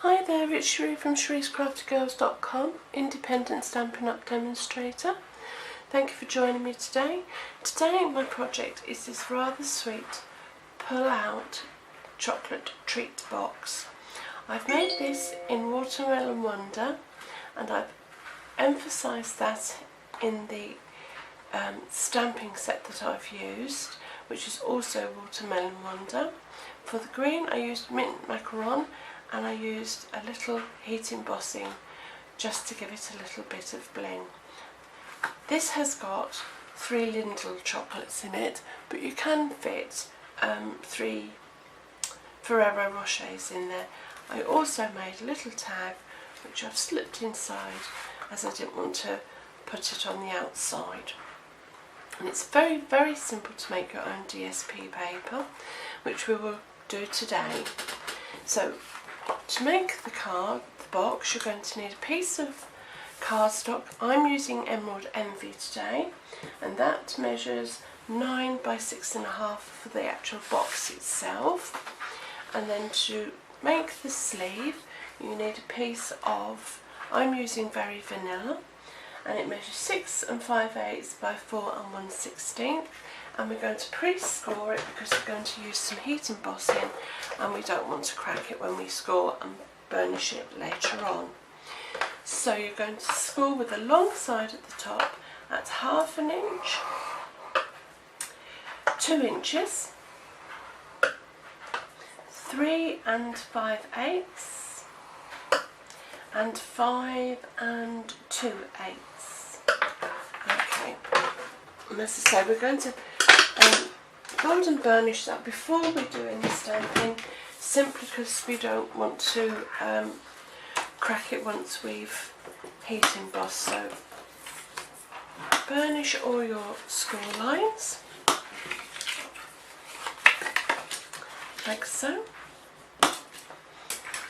Hi there, it's Cherie from Cherie'sCraftyGirls.com, independent Stampin' Up! Demonstrator. Thank you for joining me today. Today my project is this rather sweet pull-out chocolate treat box. I've made this in Watermelon Wonder and I've emphasised that in the stamping set that I've used, which is also Watermelon Wonder. For the green I used mint macaron and I used a little heat embossing just to give it a little bit of bling. This has got 3 Lindell chocolates in it, but you can fit 3 Ferrero Rochers in there. I also made a little tag which I've slipped inside as I didn't want to put it on the outside. And it's very, very simple to make your own DSP paper, which we will do today. So to make the box, you're going to need a piece of cardstock. I'm using Emerald Envy today, and that measures 9 by 6.5 for the actual box itself. And then to make the sleeve, you need a piece of, I'm using Very Vanilla, and it measures 6 5/8 by 4 1/16. And we're going to pre-score it because we're going to use some heat embossing and we don't want to crack it when we score and burnish it later on. So you're going to score with the long side at the top at 1/2 inch, 2 inches, 3 5/8, and 5 2/8. Okay, and as I say, we're going to golden burnish that before we do any stamping, simply because we don't want to crack it once we've heat embossed. So burnish all your score lines like so.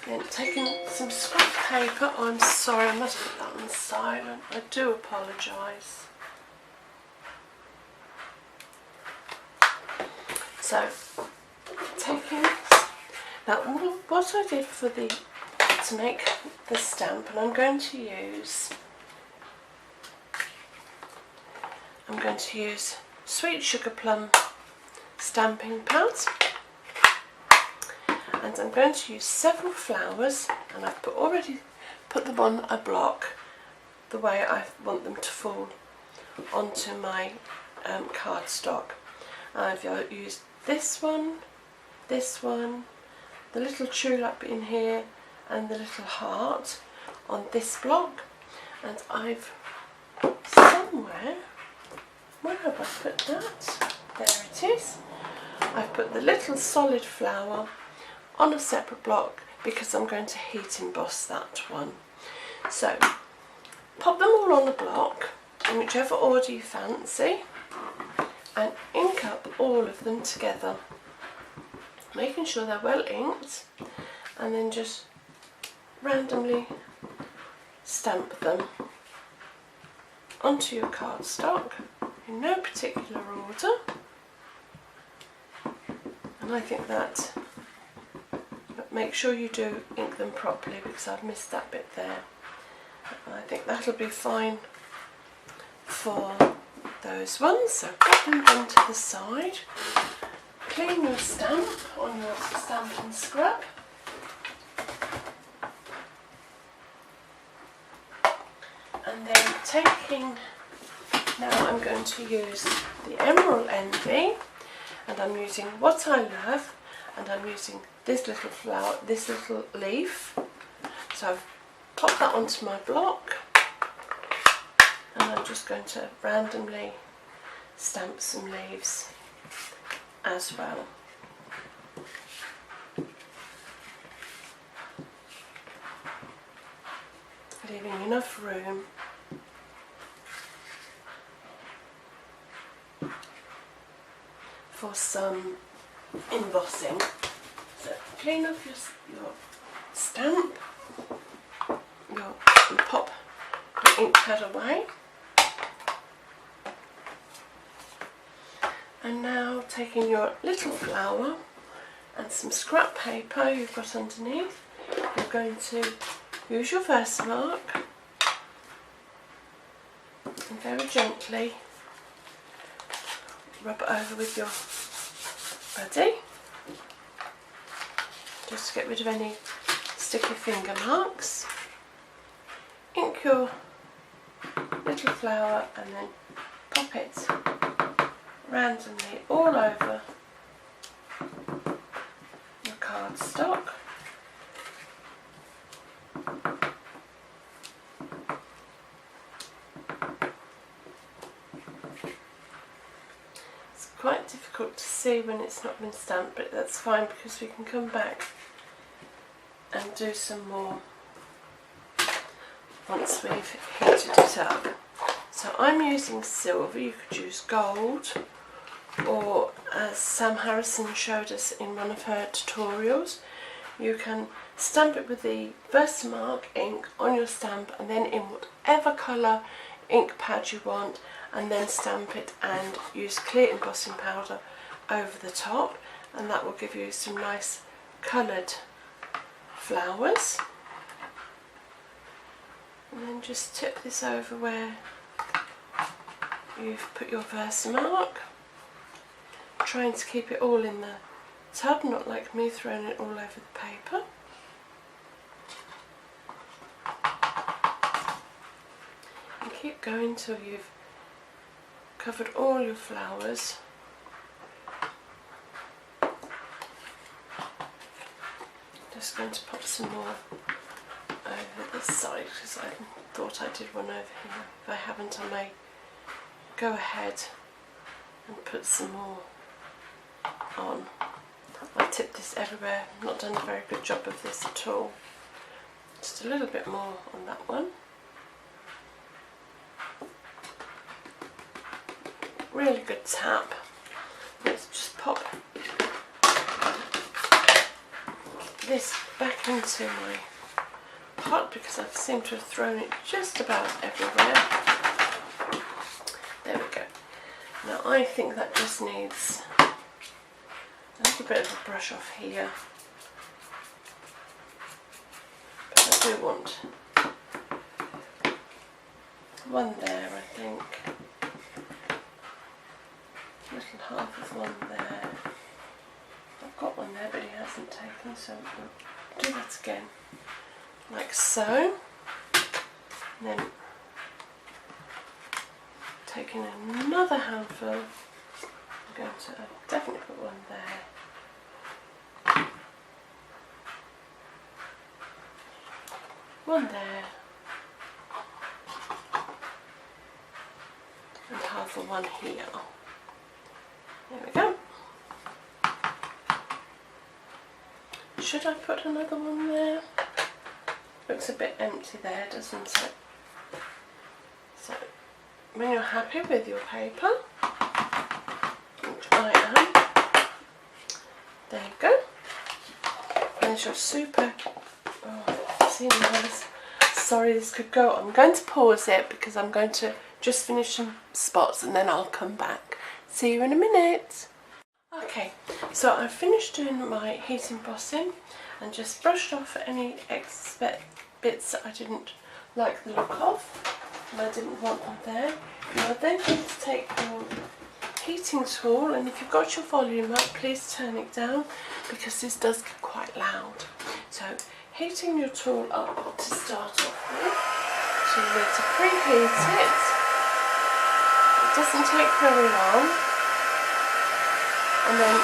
Then taking some scrap paper, oh, I'm sorry, I must put that on silent, I do apologise. So, taking, now what I did to make the stamp, and I'm going to use Sweet Sugar Plum stamping pad, and I'm going to use several flowers, and I've already put them on a block the way I want them to fall onto my cardstock. I've used this one, the little tulip in here, and the little heart on this block, and I've somewhere, where have I put that? There it is. I've put the little solid flower on a separate block because I'm going to heat emboss that one. So pop them all on a block in whichever order you fancy, and ink up all of them together, making sure they're well inked, and then just randomly stamp them onto your cardstock in no particular order. And I think that, make sure you do ink them properly because I've missed that bit there. I think that'll be fine for those ones. So put them onto the side, clean your stamp on your Stampin' Scrub, and then now I'm going to use the Emerald Envy, and I'm using What I Love, and I'm using this little flower, this little leaf. So I've popped that onto my block, and I'm just going to randomly stamp some leaves as well. Leaving enough room for some embossing. So clean off your stamp, and pop the ink pad away. And now taking your little flower and some scrap paper you've got underneath, you're you're going to use your Versamark and very gently rub it over with your buddy, just to get rid of any sticky finger marks. Ink your little flower and then pop it randomly all over your cardstock. It's quite difficult to see when it's not been stamped, but that's fine because we can come back and do some more once we've heated it up. So I'm using silver. You could use gold, or as Sam Harrison showed us in one of her tutorials, you can stamp it with the Versamark ink on your stamp and then in whatever colour ink pad you want, and then stamp it and use clear embossing powder over the top, and that will give you some nice coloured flowers. And then just tip this over where you've put your Versamark, trying to keep it all in the tub, not like me throwing it all over the paper. And keep going till you've covered all your flowers. Just going to pop some more over this side because I thought I did one over here. If I haven't, I may go ahead and put some more on. I tipped this everywhere. I've not done a very good job of this at all. Just a little bit more on that one. Really good tap. Let's just pop this back into my pot because I seem to have thrown it just about everywhere. There we go. Now I think that just needs a little bit of a brush off here, but I do want one there, I think. Little half of one there. I've got one there but he hasn't taken, so we'll do that again, like so. And then taking another handful, I'm going to definitely put one there, one there, and half of one here. There we go. Should I put another one there? Looks a bit empty there, doesn't it? So, when you're happy with your paper, which I am, there you go. There's your super, oh, see this? Sorry this could go. I'm going to pause it because I'm going to just finish some spots and then I'll come back. See you in a minute. Okay, so I've finished doing my heat embossing and just brushed off any excess bits that I didn't like the look of and I didn't want them there. Now then going to take your heating tool, and if you've got your volume up, please turn it down because this does get quite loud. So heating your tool up to start off with. So you need to preheat it. It doesn't take very long. And then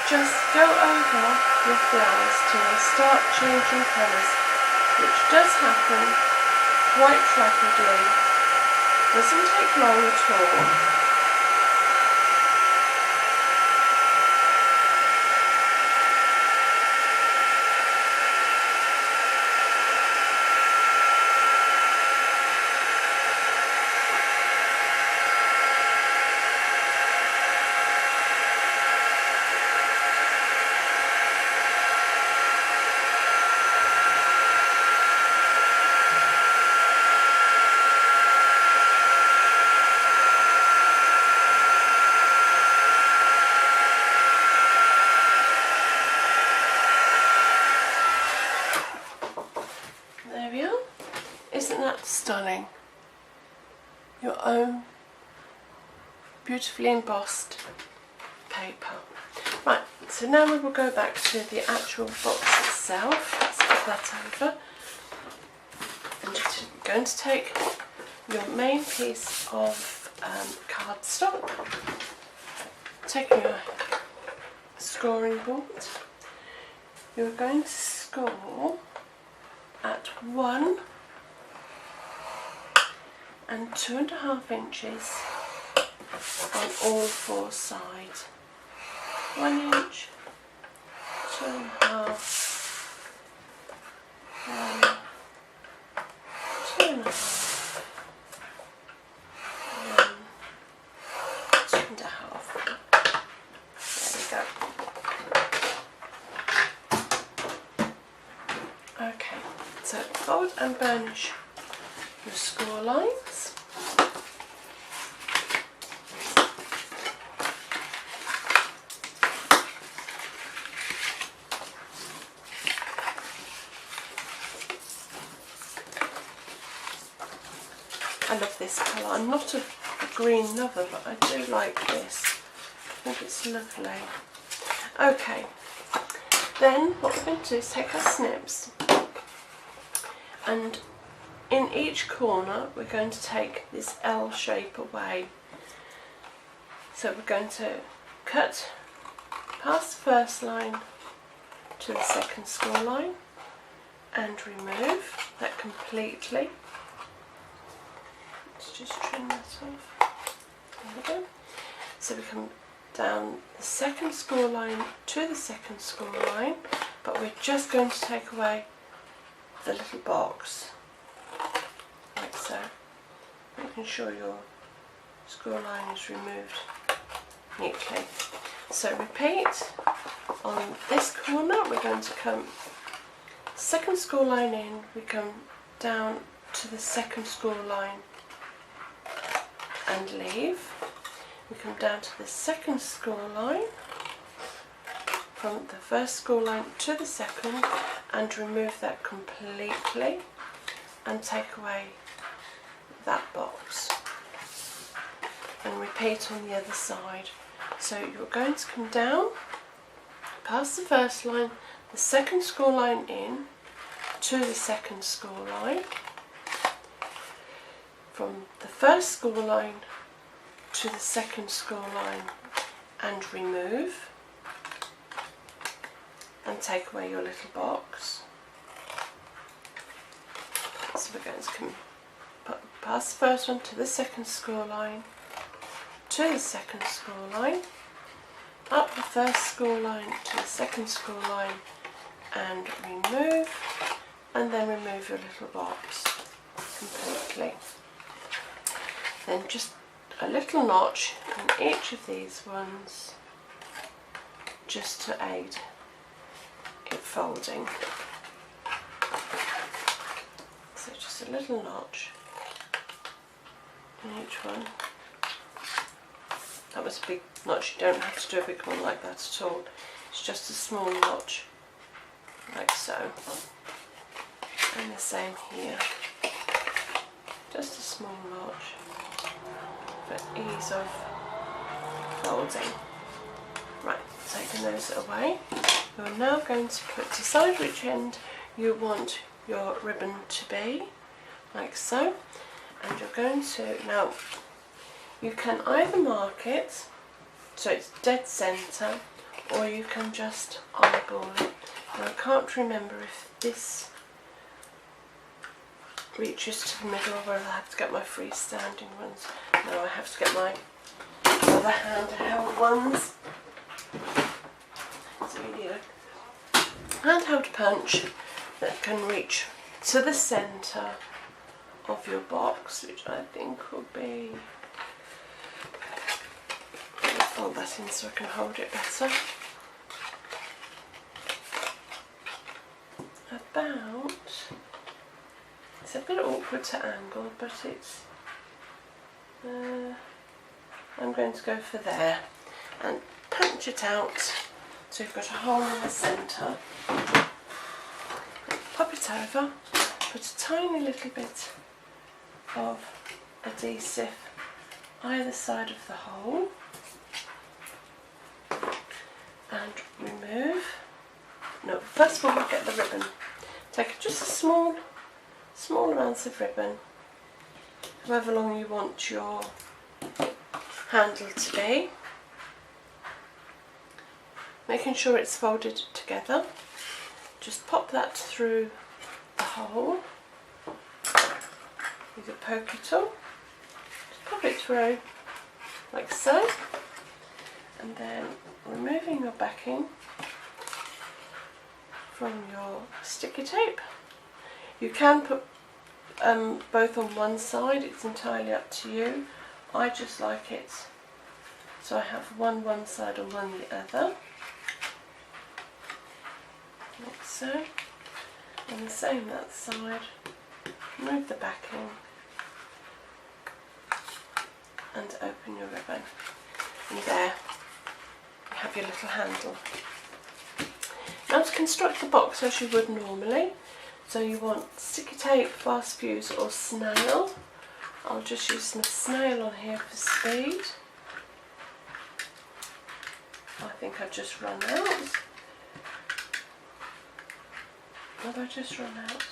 just go over your flowers till they start changing colours, which does happen quite rapidly. Doesn't take long at all. Isn't that stunning? Your own beautifully embossed paper. Right, so now we will go back to the actual box itself. Let's put that over. And you're going to take your main piece of cardstock, take your scoring board. You're going to score at 1 and 2.5 inches on all 4 sides. 1 inch, 2.5, 1, 2.5, 1, 2.5. There we go. Okay, so fold and burnish your score lines. I love this colour. I'm not a green lover, but I do like this. I think it's lovely. Okay, then what we're going to do is take our snips, and in each corner we're going to take this L shape away. So we're going to cut past the first line to the second score line and remove that completely. Let's just trim that off. There we go. So we come down the second score line to the second score line, but we're just going to take away the little box, like so, making sure your score line is removed neatly. So repeat, on this corner we're going to come second score line in, we come down to the second score line and leave. We come down to the second score line, from the first score line to the second, and remove that completely and take away that box, and repeat on the other side. So you're going to come down past the first line, the second score line in to the second score line, from the first score line to the second score line and remove and take away your little box. So we're going to come past the first one to the second score line, to the second score line, up the first score line to the second score line and remove, and then remove your little box completely. Then just a little notch in each of these ones, just to aid it folding. So just a little notch in each one. That was a big notch. You don't have to do a big one like that at all. It's just a small notch, like so. And the same here. Just a small notch for ease of folding. Right, taking those away, you're now going to decide which end you want your ribbon to be, like so, and you're going to, now you can either mark it so it's dead centre, or you can just eyeball it. Now I can't remember if this reaches to the middle, or whether I have to get my freestanding ones. No, I have to get my other handheld ones. So you need a handheld punch that can reach to the centre of your box, which I think will be, I'll fold that in so I can hold it better. About, it's a bit awkward to angle, but it's, I'm going to go for there and punch it out so you've got a hole in the centre. Pop it over, put a tiny little bit of adhesive either side of the hole and remove. No, first of all we'll get the ribbon. Take just a small amounts of ribbon, however long you want your handle to be, making sure it's folded together. Just pop that through the hole with a pokey tool. Just pop it through like so, and then removing your backing from your sticky tape. You can put both on one side, it's entirely up to you. I just like it so I have one side and one the other, like so, and the same that side. Remove the backing and open your ribbon, and there you have your little handle. Now to construct the box as you would normally, so you want sticky tape, fast fuse or snail. I'll just use some snail on here for speed. I think I've just run out. Have I just run out?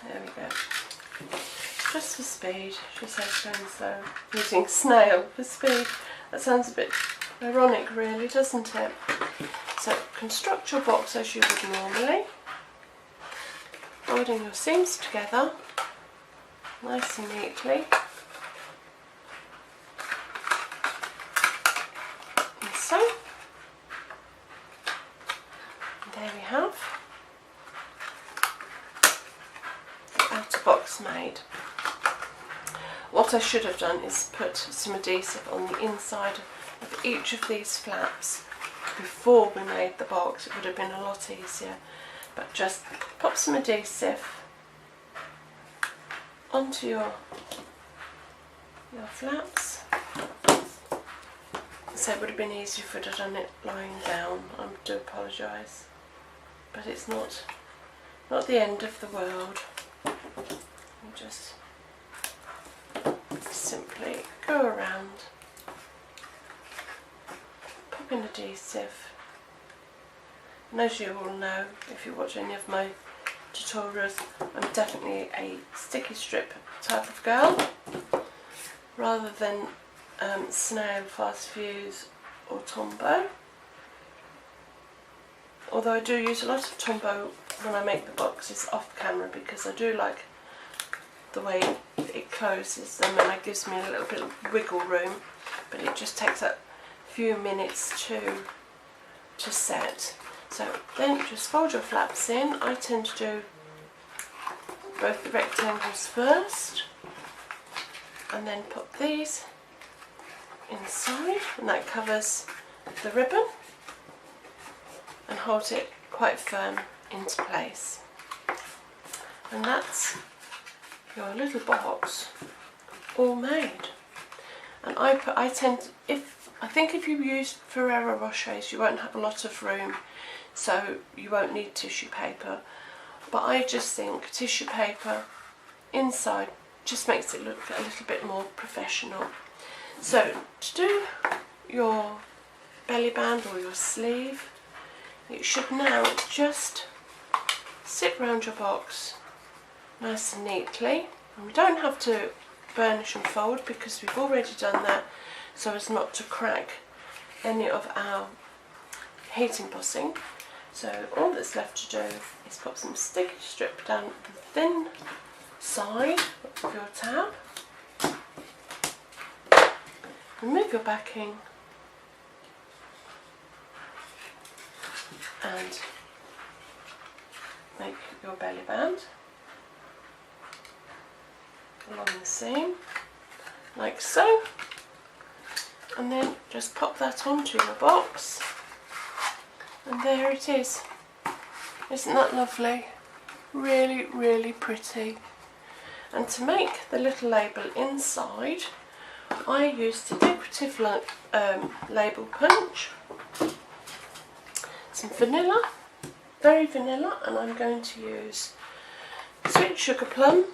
There we go. Just for speed, she says going slow. Using snail for speed. That sounds a bit ironic really, doesn't it? So construct your box as you would normally, folding your seams together nice and neatly, and so, and there we have the outer box made. What I should have done is put some adhesive on the inside of each of these flaps before we made the box. It would have been a lot easier, but just pop some adhesive onto your flaps. So it would have been easier if I'd have done it lying down. I do apologise, but it's not the end of the world. You just simply go around, pop in adhesive, and as you all know, if you watch any of my tutorials, I'm definitely a sticky strip type of girl rather than snail, fast fuse or Tombow, although I do use a lot of Tombow when I make the boxes off camera because I do like the way it closes them and it gives me a little bit of wiggle room, but it just takes a few minutes to set. So then just fold your flaps in. I tend to do both the rectangles first and then put these inside, and that covers the ribbon and holds it quite firm into place. And that's your little box all made. And I think if you use Ferrero Rochers you won't have a lot of room, so you won't need tissue paper, but I just think tissue paper inside just makes it look a little bit more professional. So to do your belly band or your sleeve, it should now just sit round your box nice and neatly, and we don't have to burnish and fold because we've already done that so as not to crack any of our heat embossing. So all that's left to do is put some sticky strip down the thin side of your tab, remove your backing and make your belly band along the seam like so, and then just pop that onto your box, and there it is. Isn't that lovely? Really, really pretty. And to make the little label inside, I used a decorative label punch, some vanilla, very vanilla, and I'm going to use sweet sugar plum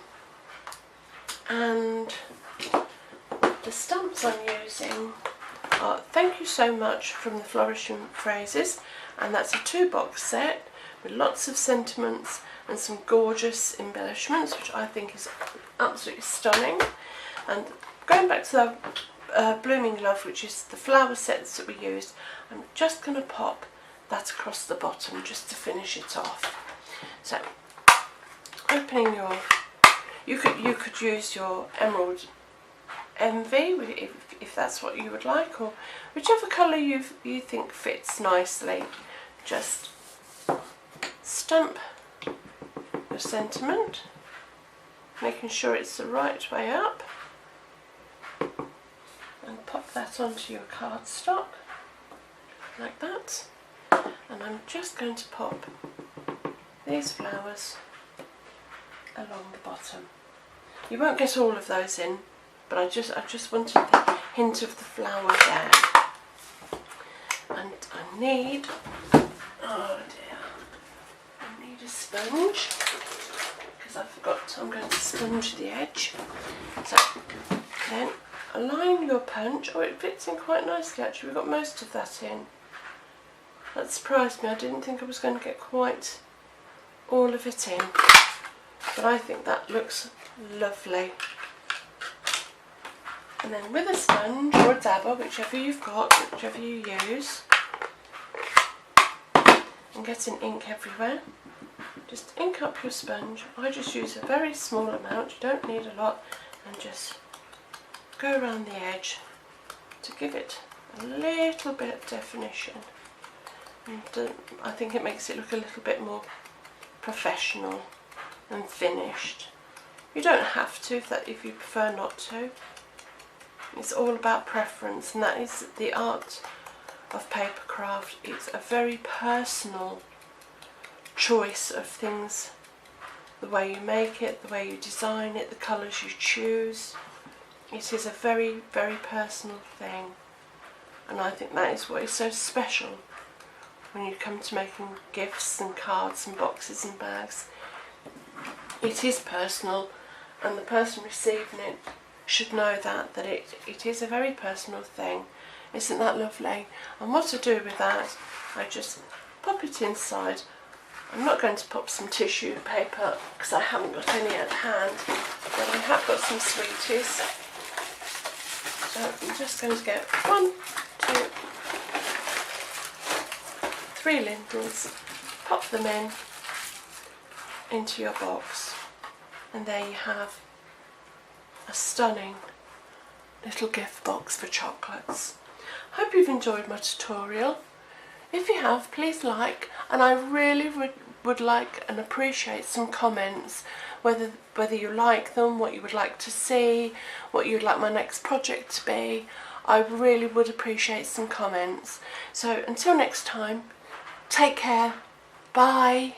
And the stamps I'm using are Thank You So Much from the Flourishing Phrases, and that's a 2-box set with lots of sentiments and some gorgeous embellishments, which I think is absolutely stunning. And going back to the Blooming Love, which is the flower sets that we used, I'm just going to pop that across the bottom just to finish it off. So opening your, you could use your Emerald Envy if that's what you would like, or whichever colour you think fits nicely. Just stamp your sentiment, making sure it's the right way up, and pop that onto your cardstock like that. And I'm just going to pop these flowers along the bottom. You won't get all of those in, but I just wanted the hint of the flower there. And I need, oh dear, I need a sponge, because I forgot I'm going to sponge the edge. So then align your punch. Oh, it fits in quite nicely actually, we've got most of that in. That surprised me, I didn't think I was going to get quite all of it in, but I think that looks lovely. And then with a sponge or a dabber, whichever you've got, whichever you use, and getting ink everywhere, just ink up your sponge. I just use a very small amount, you don't need a lot, and just go around the edge to give it a little bit of definition. And I think it makes it look a little bit more professional and finished. You don't have to if you prefer not to. It's all about preference, and that is the art of paper craft. It's a very personal choice of things, the way you make it, the way you design it, the colours you choose. It is a very, very personal thing, and I think that is what is so special when you come to making gifts and cards and boxes and bags. It is personal, and the person receiving it should know that it is a very personal thing. Isn't that lovely? And what to do with that, I just pop it inside. I'm not going to pop some tissue paper because I haven't got any at hand, but I have got some sweeties. So I'm just going to get 1, 2, 3 lintels, pop them into your box, and there you have a stunning little gift box for chocolates. Hope you've enjoyed my tutorial. If you have, please like, and I really would like and appreciate some comments, whether you like them, what you would like to see, what you'd like my next project to be. I really would appreciate some comments. So until next time, take care, bye.